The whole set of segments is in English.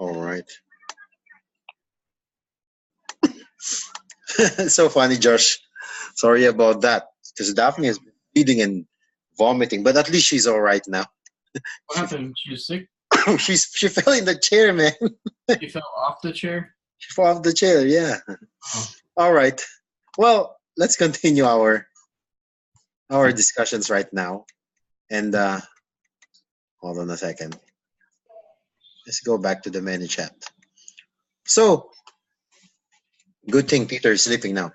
All right. So funny, Josh. Sorry about that. Because Daphne has been bleeding and vomiting, but at least she's all right now. What She happened? She was sick? she fell in the chair, man. She fell off the chair? She fell off the chair. Yeah. Oh. All right. Well, let's continue our discussions right now. And hold on a second. Let's go back to the menu chat. So, good thing Peter is sleeping now.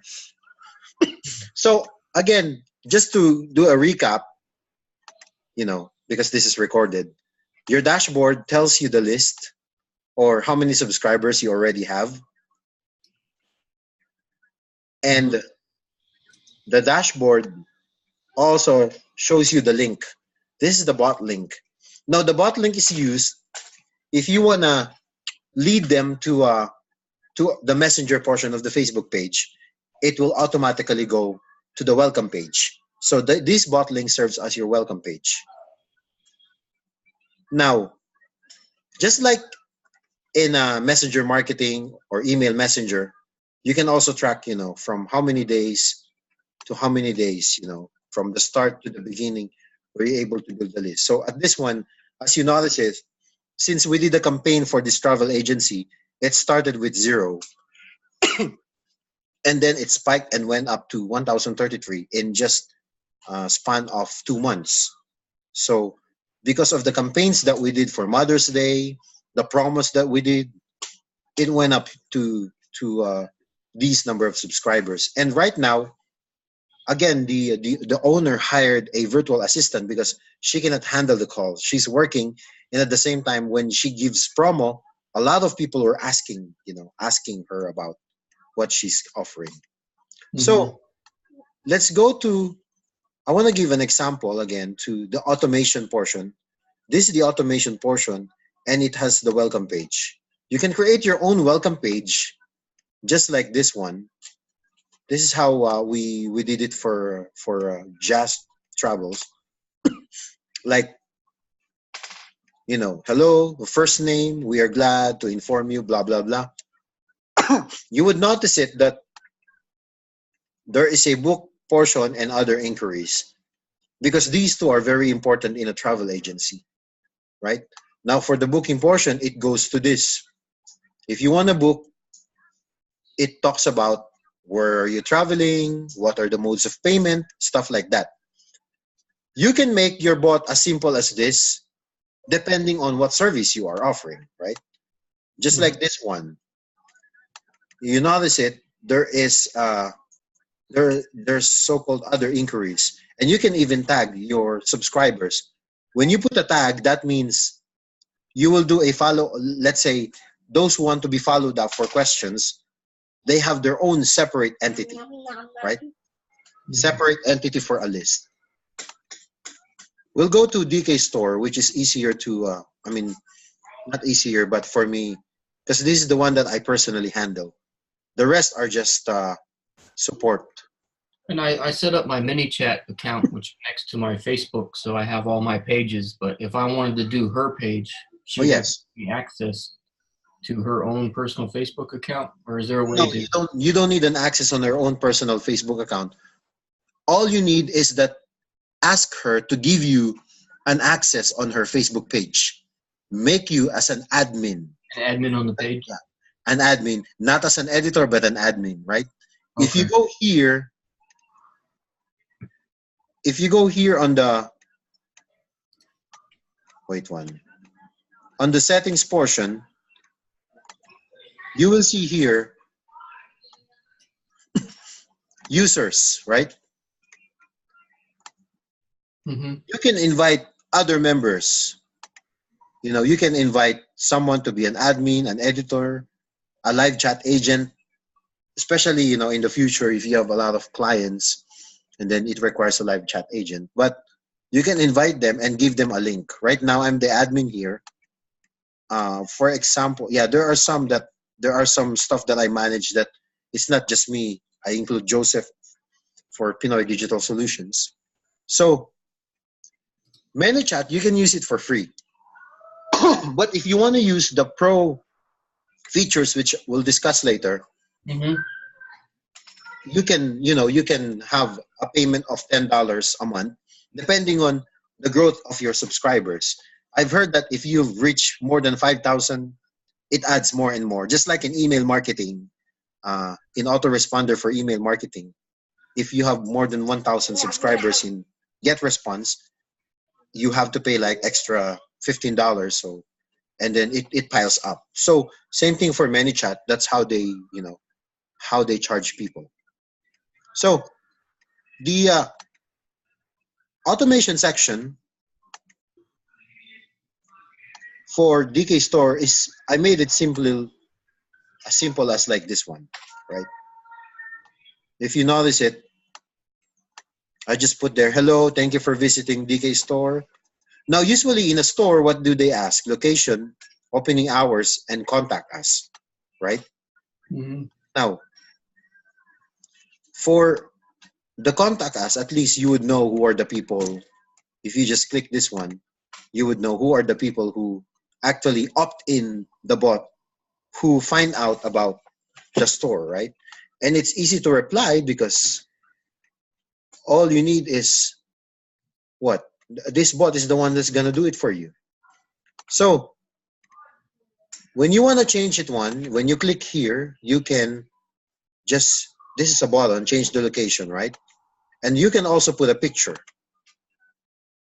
So, again, just to do a recap, because this is recorded, your dashboard tells you the list or how many subscribers you already have. Mhm. And the dashboard also shows you the link. This is the bot link. Now, the bot link is used if you want to lead them to the messenger portion of the Facebook page. It will automatically go to the welcome page. So this bot link serves as your welcome page. Now, just like in messenger marketing or email messenger, you can also track, from how many days to how many days, from the start to the beginning, were you able to build the list. So at this one, as you notice it, since we did a campaign for this travel agency, it started with 0, and then it spiked and went up to 1,033 in just a span of 2 months. So because of the campaigns that we did for Mother's Day, the promos that we did, it went up to these number of subscribers. And right now, again, the owner hired a virtual assistant because she cannot handle the calls. She's working, and at the same time, when she gives promo, a lot of people were asking her about what she's offering. Mhm. So let's go to. I want to give an example again to the automation portion. This is the automation portion, and it has the welcome page. You can create your own welcome page, just like this one. This is how we did it for Jazz Travels. Like, hello, first name, we are glad to inform you, blah blah blah. You would notice it that there is a book portion and other inquiries, because these two are very important in a travel agency, right? Now, for the booking portion, it goes to this. If you want to book, it talks about where are you traveling, what are the modes of payment, stuff like that. You can make your bot as simple as this, depending on what service you are offering, right? Just Mhm. like this one, you notice it. There's so-called other inquiries, and you can even tag your subscribers. When you put a tag, that means you will do a follow. Let's say those who want to be followed up for questions, they have their own separate entity, right? Mhm. Separate entity for a list. We'll go to DK Store, which is easier to. I mean, not easier, but for me, because this is the one that I personally handle. The rest are just support. And I set up my Manychat account, which connects to my Facebook, so I have all my pages. But if I wanted to do her page, she Oh would have to yes. give me access to her own personal Facebook account, or is there a way No, to? you don't need an access on their own personal Facebook account. All you need is that ask her to give you an access on her Facebook page. Make you as an admin. An admin on the Like, page? yeah, an admin, not as an editor, but an admin, right? If you Okay. go here, if you go here on the wait one on the settings portion, you will see here users, right? Mm-hmm. You can invite other members. You can invite someone to be an admin, an editor, a live chat agent, especially in the future if you have a lot of clients and then it requires a live chat agent. But you can invite them and give them a link. Right now, I'm the admin here. For example, yeah, there are some stuff that I manage that it's not just me. I include Joseph for Pinoy Digital Solutions. So Manychat, you can use it for free. But if you want to use the pro features which we'll discuss later, Mm-hmm. you can have a payment of $10 a month depending on the growth of your subscribers. I've heard that if you've reached more than 5,000, it adds more and more. Just like in email marketing, in autoresponder for email marketing, if you have more than 1,000 subscribers in get response, you have to pay like extra $15. So, and then it piles up. So same thing for ManyChat. That's how they charge people. So the automation section for DK Store is, I made it as simple as like this one, right? If you notice it, I just put there, hello, thank you for visiting DK Store. Now, usually in a store, what do they ask? Location, opening hours, and contact us, right? Mm-hmm. Now, for the contact us, at least you would know who are the people. If you just click this one, you would know who are the people who actually opt in the bot, who find out about the store, right? And it's easy to reply because all you need is what? This bot is the one that's going to do it for you. So when you want to change it when you click here, you can just, this is a button, change the location, right? And you can also put a picture.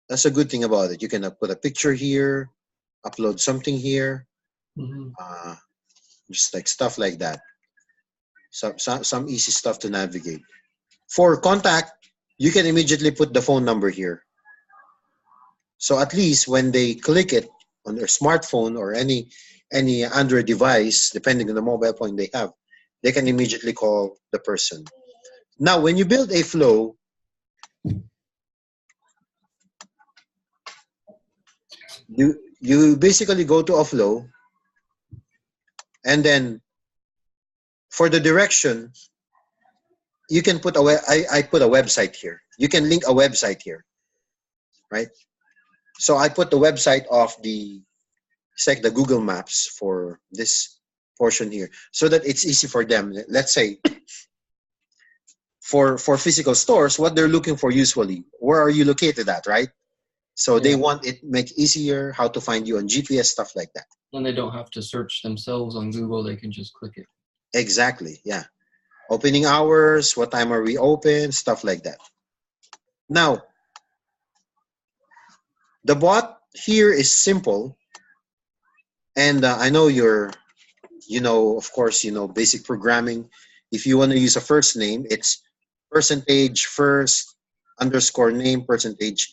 That's a good thing about it. You can put a picture here, upload something here, Mm-hmm. uh, just like stuff like that. Some easy stuff to navigate. For contact, you can immediately put the phone number here. So at least when they click it on their smartphone or any Android device, depending on the mobile phone they have, they can immediately call the person. Now, when you build a flow, you basically go to a flow, and then for the direction, you can put I put a website here. You can link a website here, right? So I put the website of it's like the Google Maps for this portion here, so that it's easy for them. Let's say for physical stores, what they're looking for usually, where are you located at, right? So they Yeah. want it make easier how to find you on GPS, stuff like that. And they don't have to search themselves on Google. They can just click it. Exactly, yeah. Opening hours, what time are we open, stuff like that. Now, the bot here is simple, and I know of course, basic programming. If you want to use a first name, it's percentage first underscore name percentage,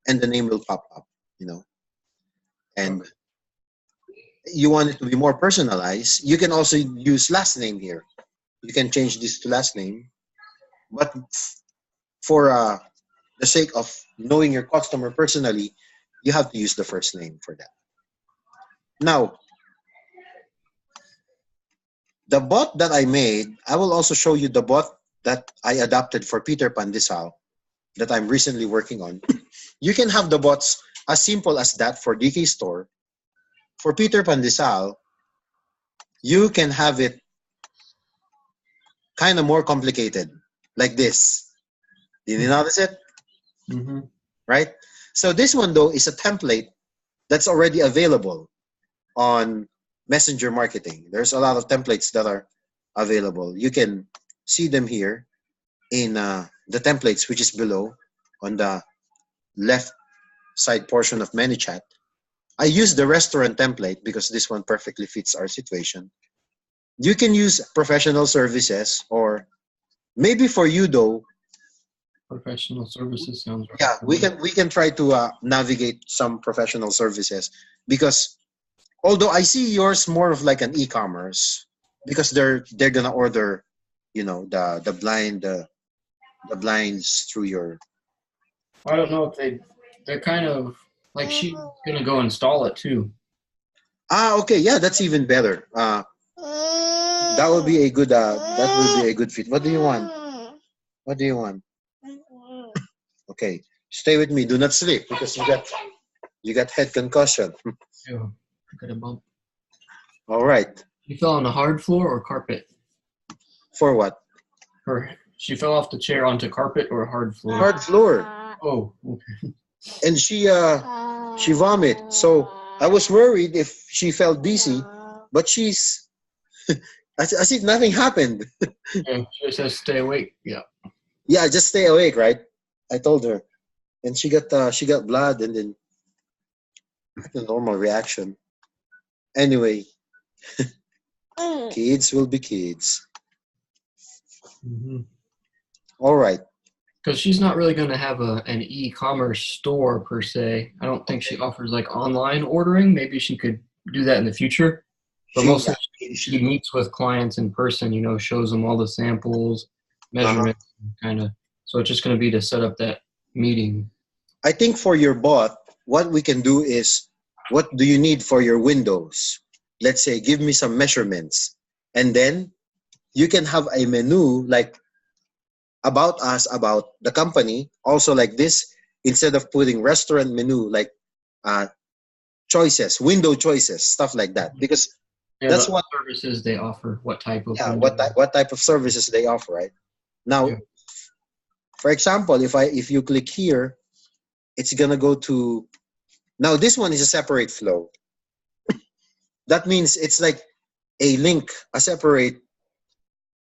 and the name will pop up, and Okay. you want it to be more personalized, you can also use last name here. You can change this to last name, but for the sake of knowing your customer personally, you have to use the first name for that. Now, the bot that I made, I will also show you the bot that I adapted for Peter Pandesal that I'm recently working on. You can have the bots as simple as that for DK Store. For Peter Pandesal, you can have it kind of more complicated, like this. Did you notice it? Mm-hmm. Right? So this one, though, is a template that's already available on Messenger Marketing. There's a lot of templates that are available. You can see them here in the templates, which is below on the left side portion of Manychat. I use the restaurant template because this one perfectly fits our situation. You can use professional services, or maybe for you though, Professional services sounds right yeah, to we me. can we can try to navigate some professional services, because although I see yours more of like an e-commerce, because they're gonna order, the blinds through your. I don't know if they're kind of like she's gonna go install it too. Okay, yeah, that's even better. That would be a good fit. What do you want? What do you want? Okay, stay with me. Do not sleep because you got head concussion. Yeah, got a bump. All right. You fell on a hard floor or carpet? For what? Or she fell off the chair onto carpet or a hard floor? Hard floor. Oh, okay. And she vomit. So I was worried if she felt dizzy, but she's as if nothing happened. Yeah, she just says stay awake. Yeah. Yeah, just stay awake, right? I told her, and she got blood, and then the normal reaction. Anyway, kids will be kids. All right. Because she's not really going to have an e-commerce store per se. I don't think she offers like online ordering. Maybe she could do that in the future. But She, mostly she meets with clients in person, shows them all the samples, uh measurements, kind of. So it's just going to be to set up that meeting. I think for your bot, what we can do is, what do you need for your windows? Let's say, give me some measurements, and then you can have a menu like about us, about the company, also like this. Instead of putting restaurant menu, like uh, choices, window choices, stuff like that. Because Yeah, that's the what, services they offer, what type of yeah, window. what type of services they offer, right? Yeah. Now, for example, if you click here, it's gonna go to, now this one is a separate flow. That means it's like a link, a separate,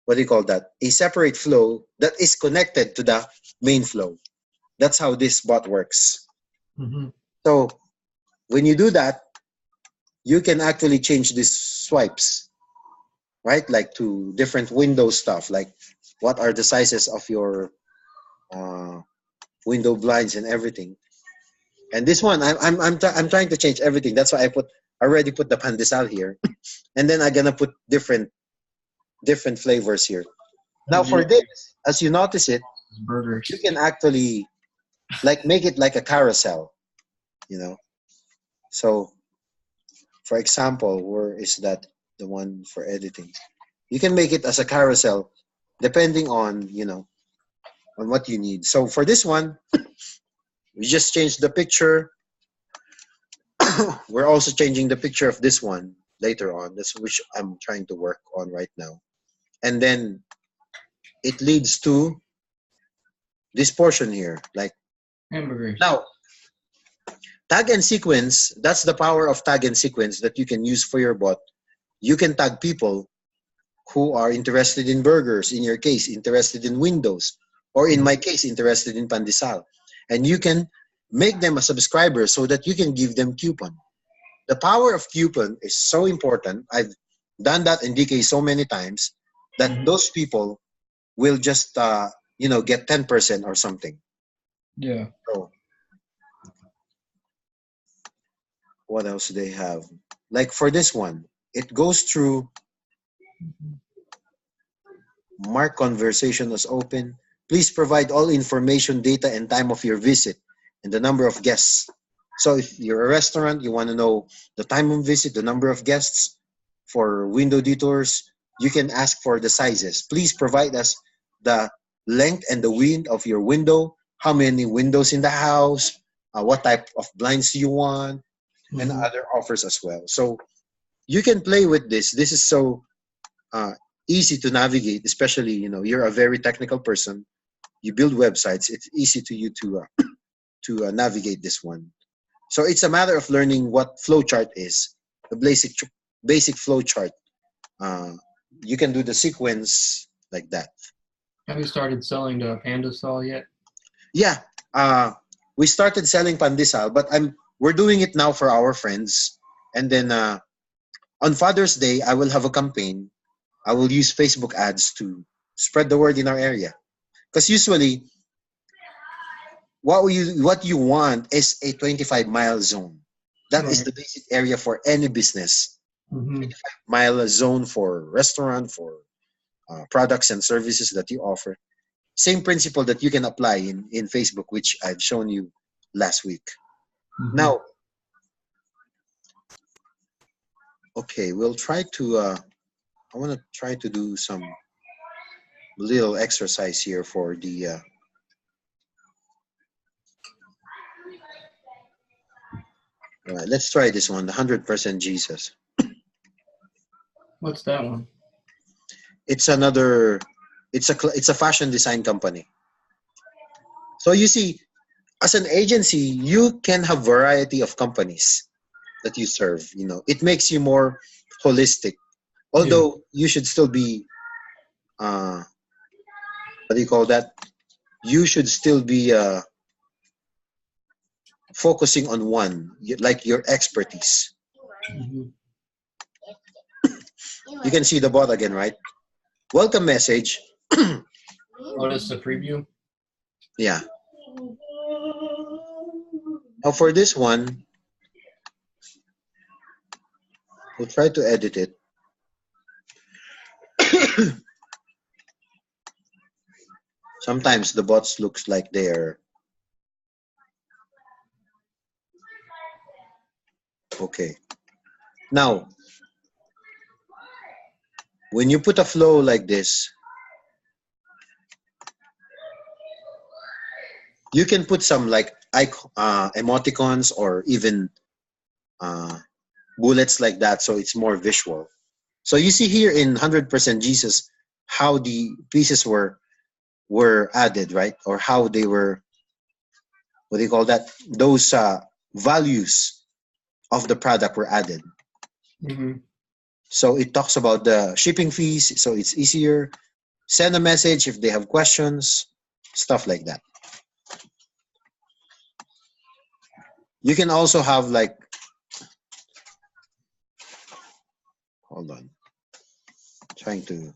what do you call that? A separate flow that is connected to the main flow. That's how this bot works. Mm-hmm. So when you do that, you can actually change these swipes, right? Like to different window stuff, like what are the sizes of your uh, window blinds and everything. And this one, I'm trying to change everything. That's why already put the pandesal here, and then I'm gonna put different flavors here. Now Yeah, for this, as you notice it, you burgers. can actually like make it like a carousel, you know. So for example, where is that, the one for editing? You can make it as a carousel depending on, on what you need. So for this one, we just changed the picture. We're also changing the picture of this one later on. That's which I'm trying to work on right now. And then it leads to this portion here. Like Hamburgers. now, tag and sequence, that's the power of tag and sequence that you can use for your bot. You can tag people who are interested in burgers, in your case, interested in windows, or in my case, interested in pandesal. And you can make them a subscriber so that you can give them coupon. The power of coupon is so important. I've done that in DK so many times that Mhm. those people will just, get 10% or something. Yeah. So what else do they have? Like for this one, it goes through mark conversation as open. Please provide all information, data, and time of your visit and the number of guests. So if you're a restaurant, you want to know the time of visit, the number of guests. For window detours, you can ask for the sizes. Please provide us the length and the width of your window, how many windows in the house, what type of blinds you want, and Mhm. other offers as well. So you can play with this. This is so uh, easy to navigate, especially you're a very technical person. You build websites. It's easy to you to navigate this one. So it's a matter of learning what flowchart is, the basic flowchart. Uh, you can do the sequence like that. Have you started selling the Panda Sol yet? Yeah, we started selling pandesal, but we're doing it now for our friends. And then on Father's Day, I will have a campaign. I will use Facebook ads to spread the word in our area. Because usually, what you want is a 25-mile zone. That is Right. the basic area for any business. Mm-hmm. 25-mile zone for restaurant, for products and services that you offer. Same principle that you can apply in Facebook, which I've shown you last week. Mm-hmm. Now, okay, we'll try to. I want to try to do some little exercise here for the. All right, let's try this one. The 100% Jesus. What's that one? It's another. It's a fashion design company. So you see, as an agency, you can have variety of companies that you serve. It makes you more holistic. Yeah. Although you should still be, what do you call that? You should still be focusing on one, like your expertise. Hmm. You can see the bot again, right? Welcome message. Oh, this is a preview. Yeah. Now for this one, we'll try to edit it. Sometimes the bots looks like they're okay. Now, when you put a flow like this, you can put some like emoticons or even uh, bullets like that, so it's more visual. So you see here in 100% Jesus how the pieces were added, right? Or how they were, what do you call that? Those values of the product were added. Hmm. So it talks about the shipping fees, so it's easier. Send a message if they have questions, stuff like that. You can also have like, hold on, trying to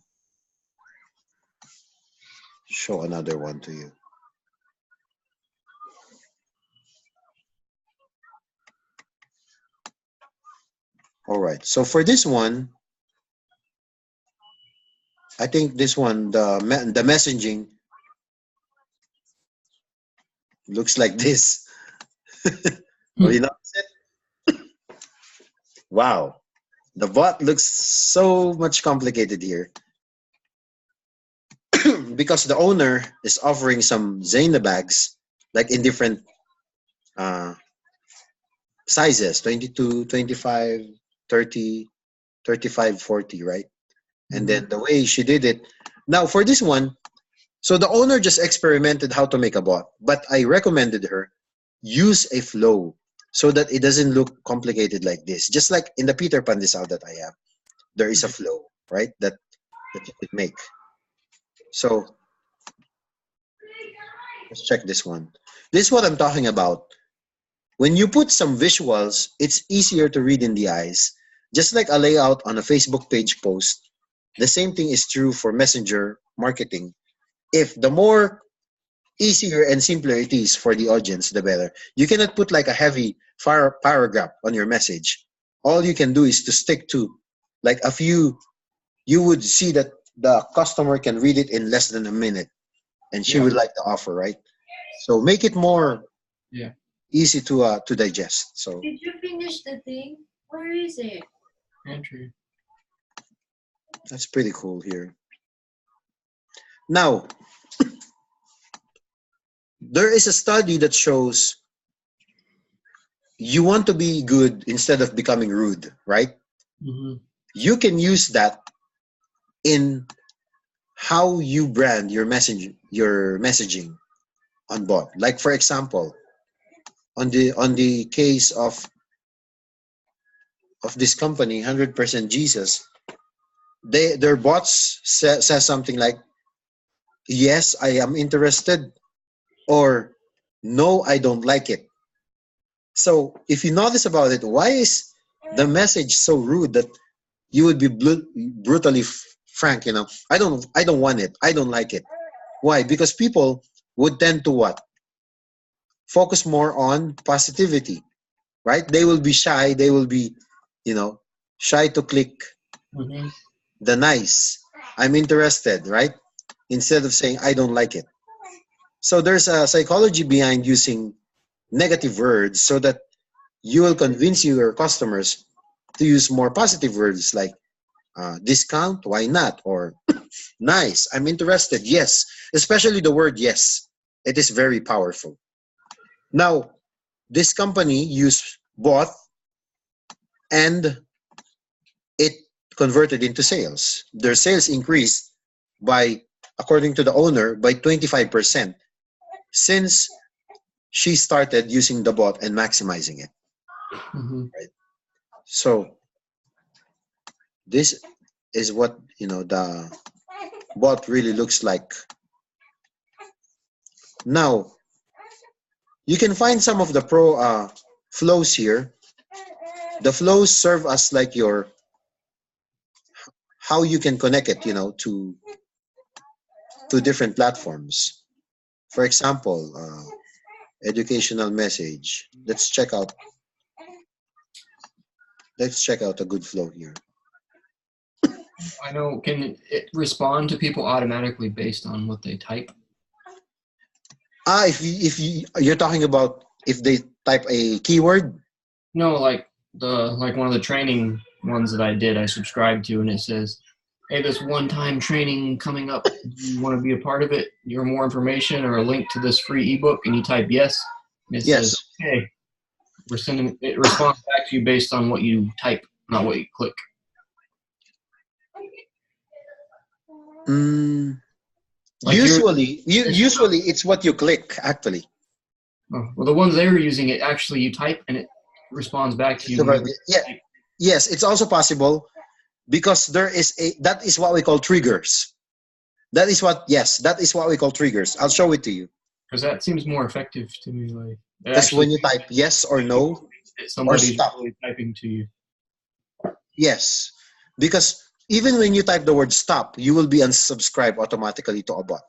show another one to you. All right. So for this one, I think this one, the messaging looks like this. Oh, you know, wow, the bot looks so much complicated here because the owner is offering some Zayna bags, like in different uh, sizes, 22, 25, 30, 35, 40, right? And Hmm. then the way she did it. Now, for this one, so the owner just experimented how to make a bot, but I recommended her use a flow so that it doesn't look complicated like this. Just like in the Peter Pan design that I have, there is a flow, right? That you could make. So let's check this one. This is what I'm talking about. When you put some visuals, it's easier to read in the eyes. Just like a layout on a Facebook page post, the same thing is true for messenger marketing. If the more easier and simpler it is for the audience, the better. You cannot put like a heavy paragraph on your message. All you can do is to stick to like a few. You would see that the customer can read it in less than a minute, and she Yeah. would like the offer, right? So make it more Yeah. easy to digest. So Did you finish the thing? Where is it? Entry. that's pretty cool here. Now, there is a study that shows you want to be good instead of becoming rude, right? Hmm. You can use that in how you brand your messaging on bot. Like for example, on the case of this company, 100% Jesus, their bots says something like, "Yes, I am interested," or "No, I don't like it." So if you notice about it, why is the message so rude that you would be brutally frank? I don't want it. I don't like it. Why? Because people would tend to what? Focus more on positivity, right? They will be shy. They will be, you know, shy to click Hmm. the nice. I'm interested, right? Instead of saying I don't like it. So there's a psychology behind using negative words so that you will convince your customers to use more positive words like discount, why not? Or nice, I'm interested, yes. Especially the word yes. It is very powerful. Now, this company used both and it converted into sales. Their sales increased by, according to the owner, by 25% since she started using the bot and maximizing it. Mm-hmm. So this is what the bot really looks like. Now you can find some of the pro flows here. The flows serve as like your how you can connect it, to different platforms. For example, educational message. Let's check out a good flow here. I know. Can it respond to people automatically based on what they type? You're talking about if they type a keyword. No, like one of the training ones that I did, I subscribed to, and it says, "Hey, this one-time training coming up. Do you want to be a part of it? Your more information or a link to this free ebook?" And you type yes, and it says, Yes. "Okay, we're sending." It responds back to you based on what you type, not what you click. Like Usually it's what you click actually. Well, the ones they were using, it actually you type and it responds back to you. Yeah. Yes, it's also possible because that is what we call triggers. That is what we call triggers. I'll show it to you. Because that seems more effective to me. Like because when you type yes or no somebody's or stop. really typing to you. Yes, because even when you type the word stop, you will be unsubscribed automatically to a bot,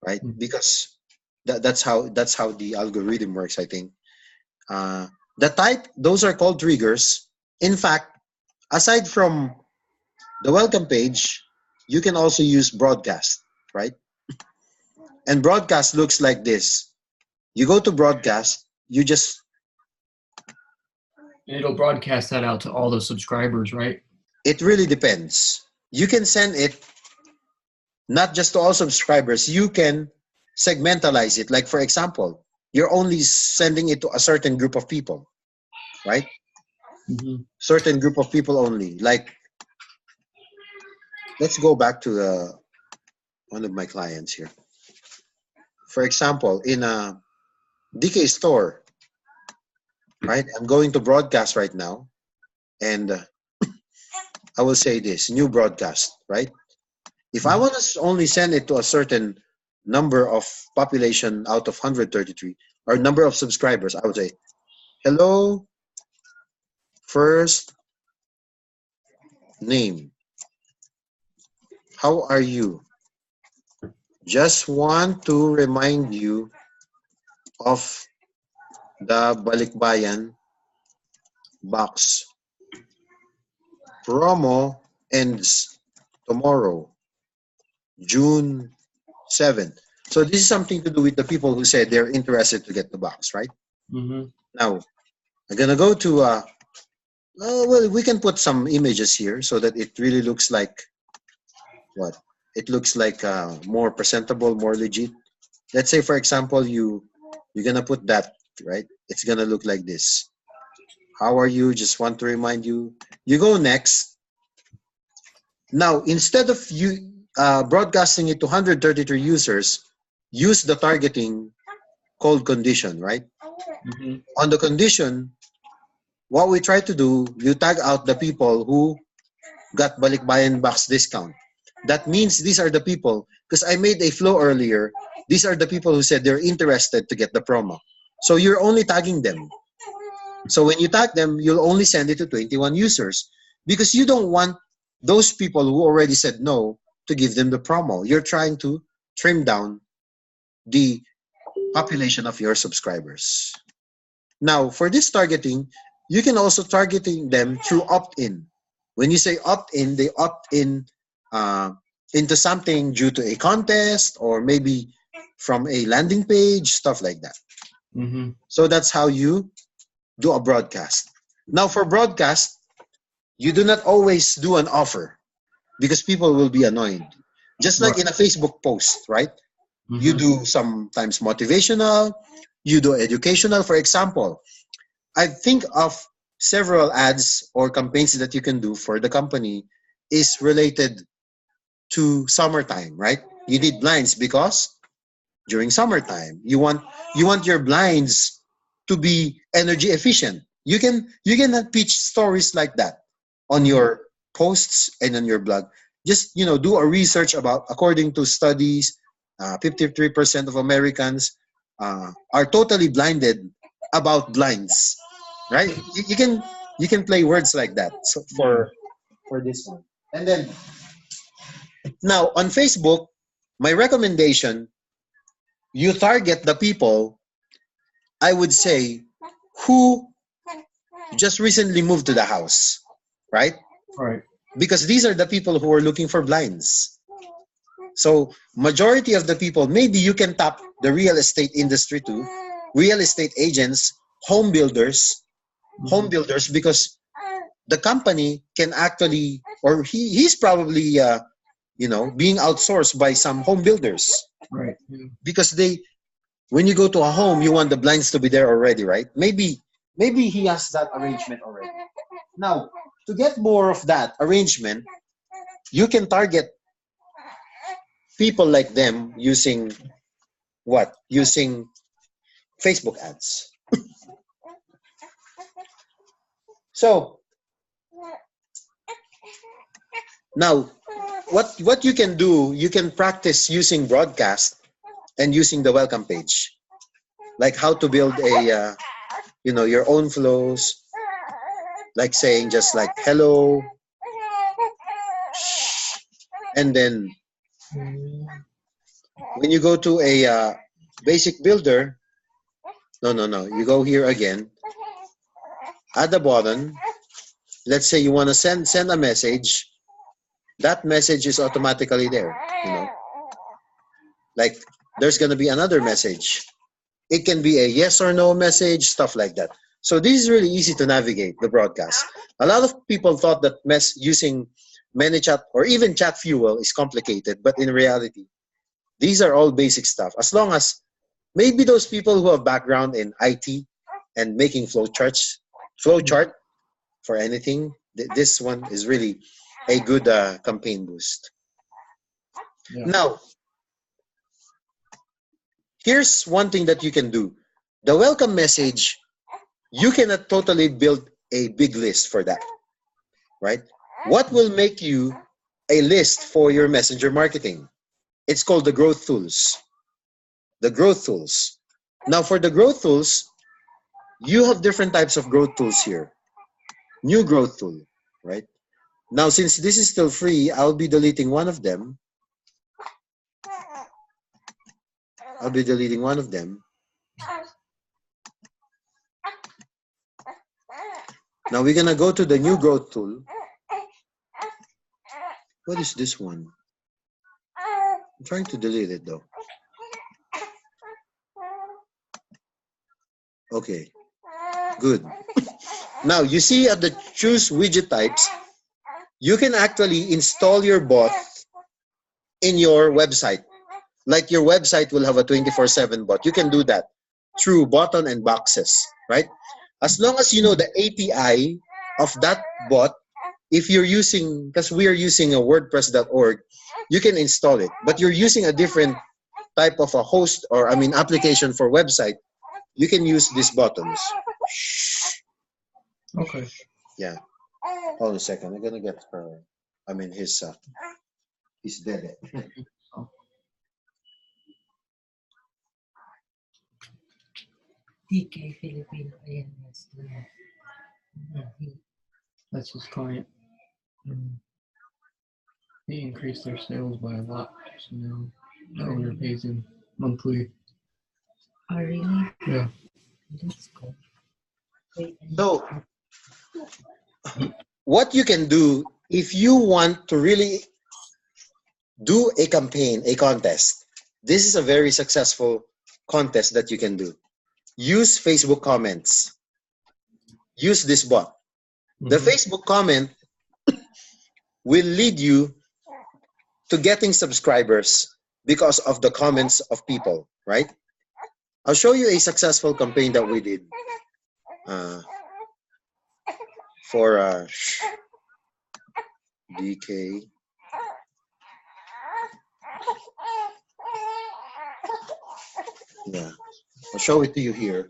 right? Mm-hmm. Because that's how the algorithm works, I think. Those are called triggers. In fact, aside from the welcome page, you can also use broadcast, right? And broadcast looks like this. You go to broadcast, it'll broadcast that out to all the subscribers, right? It really depends. You can send it not just to all subscribers. You can segmentalize it. Like, for example, you're only sending it to a certain group of people, right? Mm-hmm. Certain group of people only. Like, let's go back to one of my clients here. For example, in a DK store, right? I'm going to broadcast right now, and I will say this: new broadcast, right? If I want to only send it to a certain number of population out of 133 or number of subscribers, I would say, hello, first name. How are you? Just want to remind you of the Balikbayan box. Promo ends tomorrow, June 7th. So this is something to do with the people who said they're interested to get the box, right? Mm-hmm. Now, I'm going to go to, well, we can put some images here so that it really looks like what? It looks like more presentable, more legit. Let's say, for example, you're going to put that, right? It's going to look like this. How are you? Just want to remind you. You go next. Now, instead of you broadcasting it to 133 users, use the targeting called condition, right? Mm-hmm. On the condition, what we try to do, you tag out the people who got Balikbayan box discount. That means these are the people, because I made a flow earlier, these are the people who said they're interested to get the promo. So you're only tagging them. So when you tag them, you'll only send it to 21 users because you don't want those people who already said no to give them the promo. You're trying to trim down the population of your subscribers. Now, for this targeting, you can also targeting them through opt-in. When you say opt-in, they opt-in into something due to a contest or maybe from a landing page, stuff like that. Mm-hmm. So that's how you do a broadcast. Now, for broadcast, you do not always do an offer because people will be annoyed. Just like in a Facebook post, right? Mm-hmm. You do sometimes motivational, you do educational. For example, I think of several ads or campaigns that you can do for the company is related to summertime, right? You need blinds because during summertime you want your blinds to be energy efficient. You can pitch stories like that on your posts and on your blog. Just do a research about, according to studies, 53% of Americans are totally blinded about blinds, right? You can play words like that, so for this one. And then now on Facebook, my recommendation, you target the people, I would say, who just recently moved to the house, right? Right. Because these are the people who are looking for blinds. So majority of the people, maybe you can tap the real estate industry too, real estate agents, home builders, because the company can actually, or he's probably being outsourced by some home builders, Right. Yeah. because when you go to a home, you want the blinds to be there already, right? Maybe he has that arrangement already. Now, to get more of that arrangement, you can target people like them using what? Using Facebook ads. So now, what you can do, you can practice using broadcast and using the welcome page, like how to build your own flows, like saying just like hello, and then when you go to a basic builder, no, you go here again at the bottom. Let's say you want to send a message. That message is automatically there. Like there's gonna be another message. It can be a yes or no message, stuff like that. So this is really easy to navigate the broadcast. A lot of people thought that using Manychat or even Chat Fuel is complicated, but in reality, these are all basic stuff. As long as maybe those people who have background in IT and making flowchart for anything, this one is really a good campaign boost. Yeah. Now, here's one thing that you can do. The welcome message, you cannot totally build a big list for that, right? What will make you a list for your messenger marketing? It's called the growth tools. The growth tools. Now, for the growth tools, you have different types of growth tools here. New growth tool, right? Now, since this is still free, I'll be deleting one of them. Now we're gonna go to the new growth tool. What is this one? I'm trying to delete it though. Okay, good. Now you see at the choose widget types, you can actually install your bot in your website. Like your website will have a 24/7 bot. You can do that through button and boxes, right? As long as you know the API of that bot, if you're using, because we are using a WordPress.org, you can install it. But you're using a different type of a host or application for website, you can use these buttons. Okay. Yeah. Hold on a second. I'm gonna get her. He's dead. DK Filipino. Ayan, yes. That's his client. He increased their sales by a lot. So now the owner pays him monthly. Oh, really? Yeah. That's cool. Wait, So, what you can do if you want to really do a campaign, a contest, this is a very successful contest that you can do. Use Facebook comments. Use this bot. The Facebook comment will lead you to getting subscribers because of the comments of people, right? I'll show you a successful campaign that we did. for DK. Yeah, I'll show it to you here.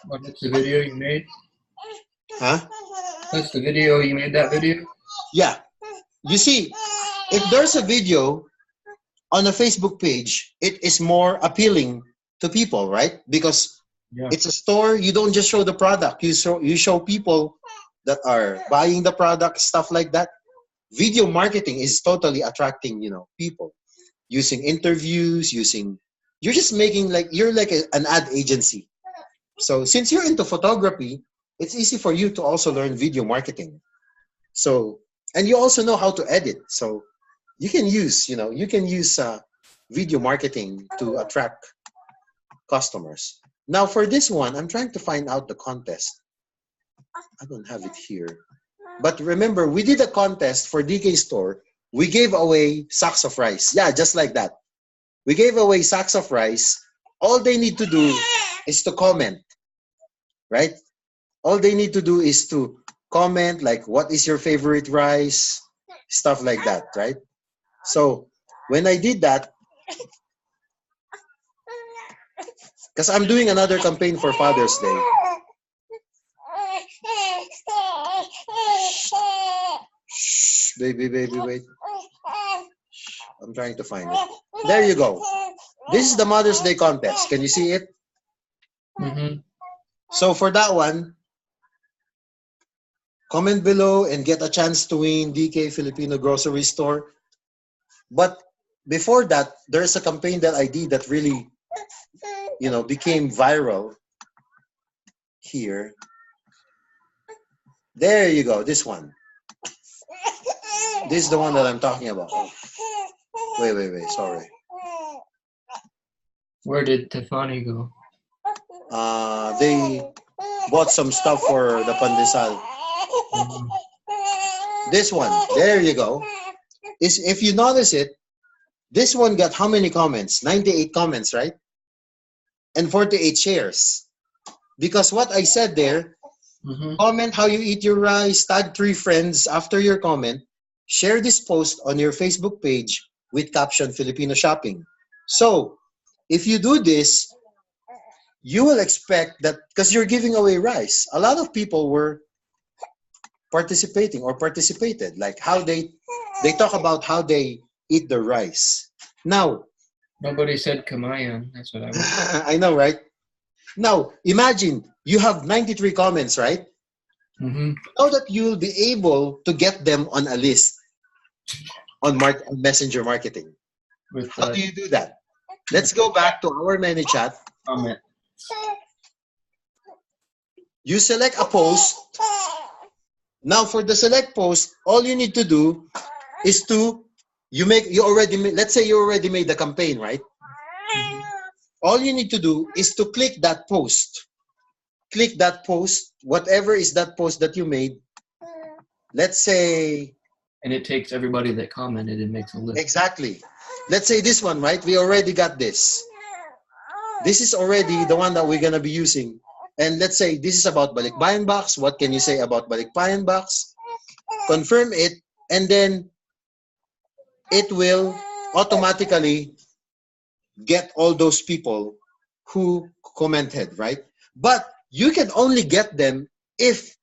What, that's the video you made? Huh? That's the video you made. That video. Yeah. You see, if there's a video on a Facebook page, it is more appealing to people, right? Because Yeah. it's a store. You don't just show the product. You show people that are buying the product, stuff like that. Video marketing is totally attracting, people using interviews, you're just making like you're like an ad agency. So since you're into photography, it's easy for you to also learn video marketing. So, and you also know how to edit. So you can use video marketing to attract customers. Now for this one, I'm trying to find out the contest. I don't have it here. But remember, we did a contest for DK Store. We gave away sacks of rice. Yeah, just like that. We gave away sacks of rice. All they need to do is to comment, right? All they need to do is to comment like, what is your favorite rice? Stuff like that, right? So when I did that, because I'm doing another campaign for Father's Day. Shh, baby, wait. I'm trying to find it. There you go. This is the Mother's Day contest. Can you see it? Mm-hmm. So for that one, comment below and get a chance to win DK Filipino Grocery Store. But before that, there's a campaign that I did that really, became viral here. There you go. This one. This is the one that I'm talking about. Oh, wait. Sorry. Where did Tiffany go? They bought some stuff for the pandesal. Mhm. This one. There you go. If you notice it, this one got how many comments? 98 comments, right? And 48 shares. Because what I said there, Mhm. comment how you eat your rice, tag 3 friends after your comment, share this post on your Facebook page with caption Filipino Shopping. So, if you do this, you will expect that, because you're giving away rice, a lot of people were participating or participated, like how they talk about how they eat the rice. Now, Nobody said Kamayan. That's what I was. I know, right? Now, imagine you have 93 comments, right? Mm-hmm. Know that you'll be able to get them on a list on Messenger marketing. With How do you do that? Let's go back to our Manychat. comment. You select a post. Now for the select post, all you need to do is let's say you already made the campaign, right? Mhm. All you need to do is to click that post. Click that post, whatever is that post that you made. Let's say, And it takes everybody that commented and makes a list. exactly. Let's say this one, right? We already got this. This is already the one that we're going to be using. And let's say this is about Balikbayan Box. What can you say about Balikbayan Box? Confirm it, and then it will automatically get all those people who commented, right? But you can only get them if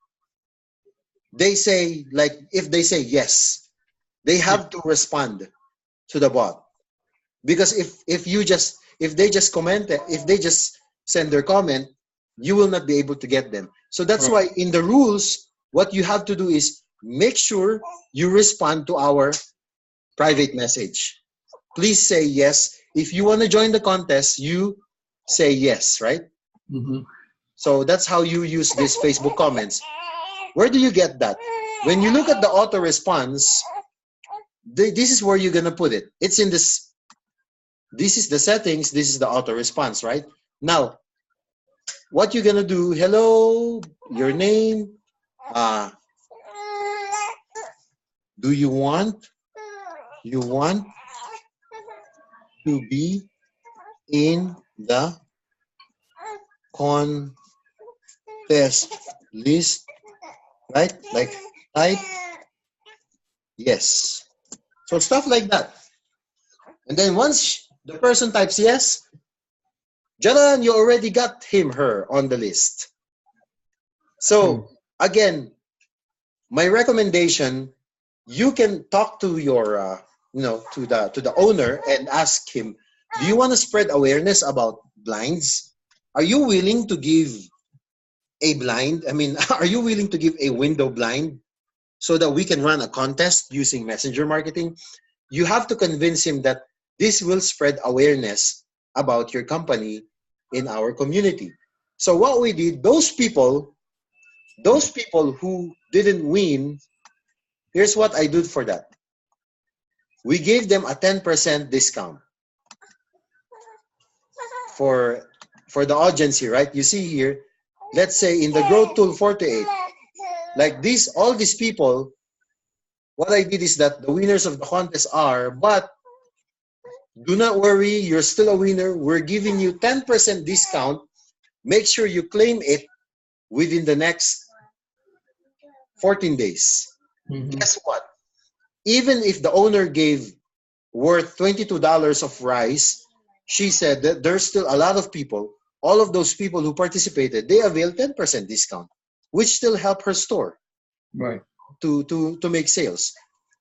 they say yes. They have to respond to the bot. Because if they just send their comment, you will not be able to get them. So that's why in the rules, what you have to do is make sure you respond to our private message. Please say yes. If you want to join the contest, you say yes, right? Mm-hmm. So that's how you use these Facebook comments. Where do you get that? When you look at the auto response, this is where you're gonna put it. It's in this. This is the settings. This is the auto response, right? Now, what you're gonna do? Hello, your name. Do you want You want to be in the contest list, right? Like type yes. So stuff like that. And then once the person types yes, Jalan, you already got him, her on the list. So again, my recommendation, you can talk to your, to the owner and ask him, do you want to spread awareness about blinds? Are you willing to give a blind? I mean, are you willing to give a window blind so that we can run a contest using messenger marketing? You have to convince him that this will spread awareness about your company in our community. So what we did, those people who didn't win, here's what I did for that. We gave them a 10% discount for the audience here, right? You see here, let's say in the growth tool 48, like this, all these people, what I did is that the winners of the contest are, but do not worry, you're still a winner. We're giving you 10% discount. Make sure you claim it within the next 14 days. Guess what? Even if the owner gave worth $22 of rice, she said that there's still a lot of people, all of those people who participated, they avail 10% discount, which still help her store Right. to make sales.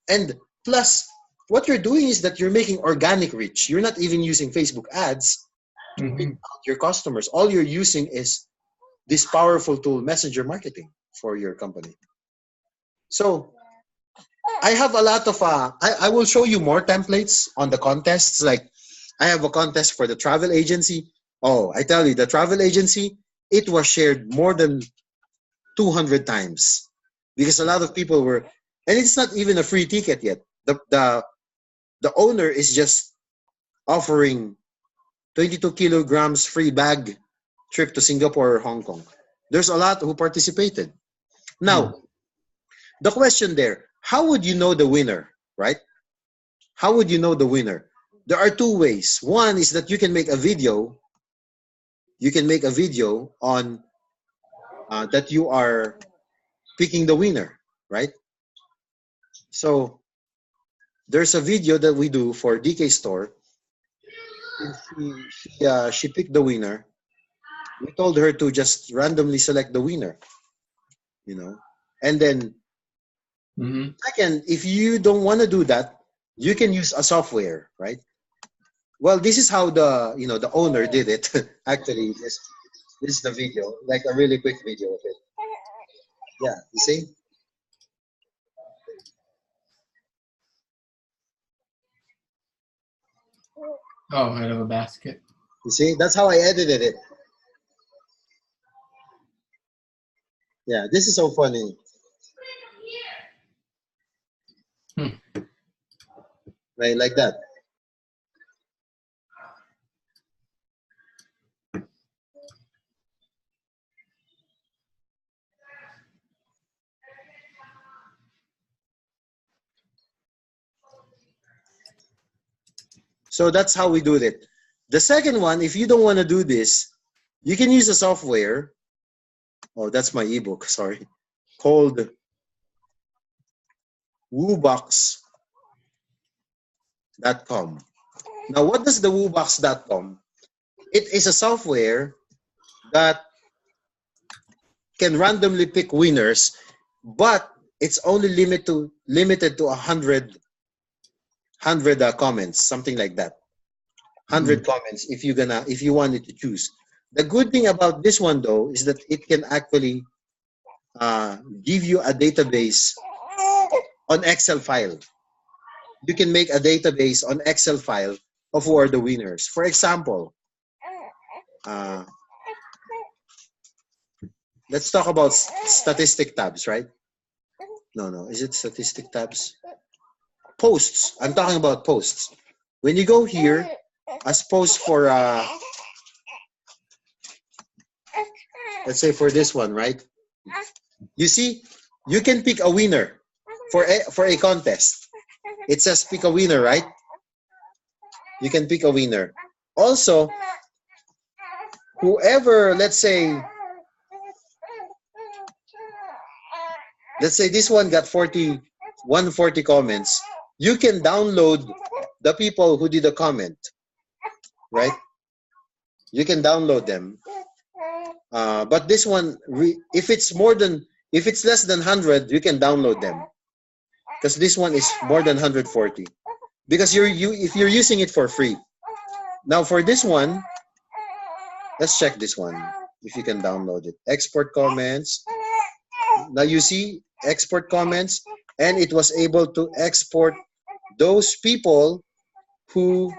And plus, what you're doing is that you're making organic reach. You're not even using Facebook ads to reach out your customers. All you're using is this powerful tool, messenger marketing, for your company. So I have a lot of, I will show you more templates on the contests. Like I have a contest for the travel agency. Oh, I tell you, the travel agency, it was shared more than 200 times because a lot of people were, and it's not even a free ticket yet. The owner is just offering 22 kilograms free bag trip to Singapore or Hong Kong. There's a lot who participated. Now, the question there, how would you know the winner, right? How would you know the winner? There are two ways. One is that you can make a video. You can make a video on that you are picking the winner, right? So there's a video that we do for DK Store. She picked the winner. We told her to just randomly select the winner, and then second, if you don't want to do that, you can use a software, right? Well, this is how the owner did it. Actually, this is the video, like a really quick video of it. Yeah, you see? Oh, out of a basket. You see? That's how I edited it. Yeah, this is so funny. Right, like that. So that's how we do it. The second one, if you don't want to do this, you can use a software. Oh, that's my ebook, sorry. Called woobox.com. Now, what does the woobox.com? It is a software that can randomly pick winners, but it's only limited to 100 comments, something like that. 100 comments if you wanted to choose. The good thing about this one though is that it can actually give you a database on Excel file. You can make a database on Excel file of who are the winners. For example, let's talk about statistic tabs, right? No. Is it statistic tabs? Posts. I'm talking about posts. When you go here, as post for, let's say for this one, right? You see, you can pick a winner for a contest. It says pick a winner, right? You can pick a winner. Also, whoever, let's say this one got 140 comments, you can download the people who did a comment, right? You can download them. But this one, if it's less than 100, you can download them, because this one is more than 140. Because if you're using it for free. Now for this one, let's check this one if you can download it. Export comments. Now you see export comments, and it was able to export those people who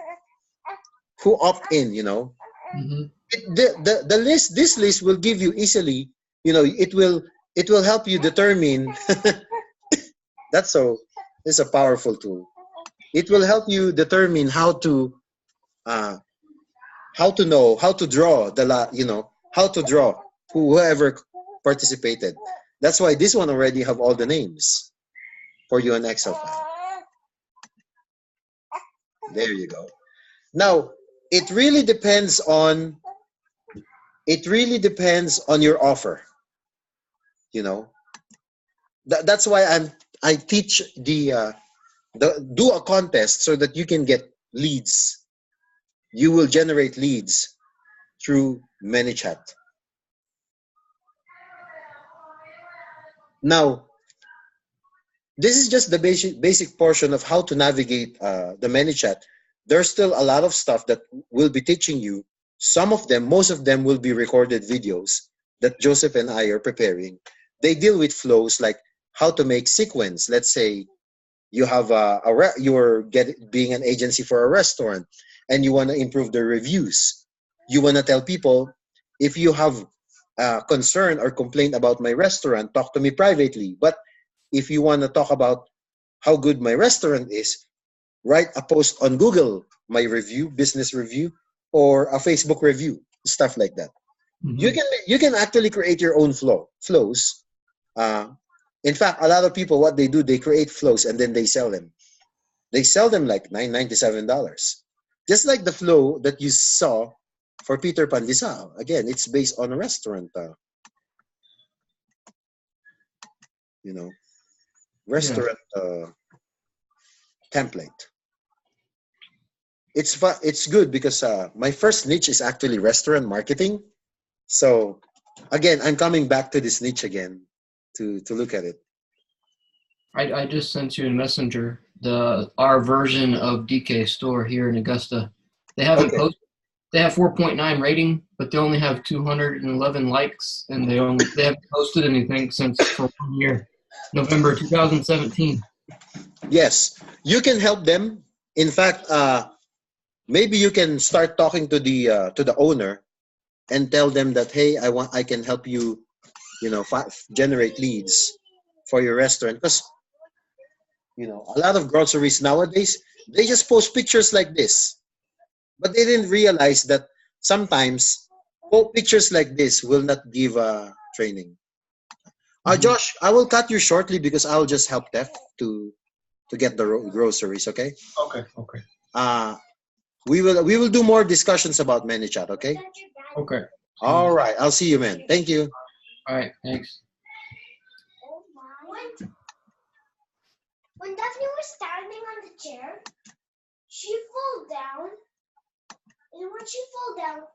opt in. Mm-hmm. This list will give you easily. It will help you determine. It's a powerful tool. It will help you determine how to know how to draw how to draw whoever participated. That's why this one already have all the names for you in Excel file. There you go. Now it really depends on your offer. That's why I teach the do a contest so that you can get leads. You will generate leads through Manychat. Now, this is just the basic portion of how to navigate the Manychat. There's still a lot of stuff that we'll be teaching you. Most of them will be recorded videos that Joseph and I are preparing. They deal with flows like how to make sequence. Let's say you have you're being an agency for a restaurant, and you want to improve the reviews. You want to tell people, if you have concern or complaint about my restaurant, talk to me privately. But if you want to talk about how good my restaurant is, write a post on Google, my review, business review, or a Facebook review, stuff like that. Mm-hmm. You can actually create your own flows. In fact, a lot of people, what they do, they create flows and then they sell them. They sell them like $997. Just like the flow that you saw for Peter Pandisao. Again, it's based on a restaurant, restaurant template. It's good because my first niche is actually restaurant marketing. So again, I'm coming back to this niche again to look at it. I just sent you in Messenger our version of DK Store here in Augusta. They haven't Okay. posted. They have 4.9 rating, but they only have 211 likes, and they haven't posted anything for 1 year, November 2017. Yes, you can help them. In fact, maybe you can start talking to the owner and tell them that, hey, I can help you, generate leads for your restaurant. Because a lot of groceries nowadays, they just post pictures like this, but they didn't realize that sometimes pictures like this will not give training. Mhm. Josh, I will cut you shortly because I'll just help Tef to get the groceries. Okay. Okay. We will do more discussions about Manychat. Okay. Okay. All right. I'll see you, man. Thank you. All right. Thanks. When Daphne was standing on the chair, she fell down. And when she fell down,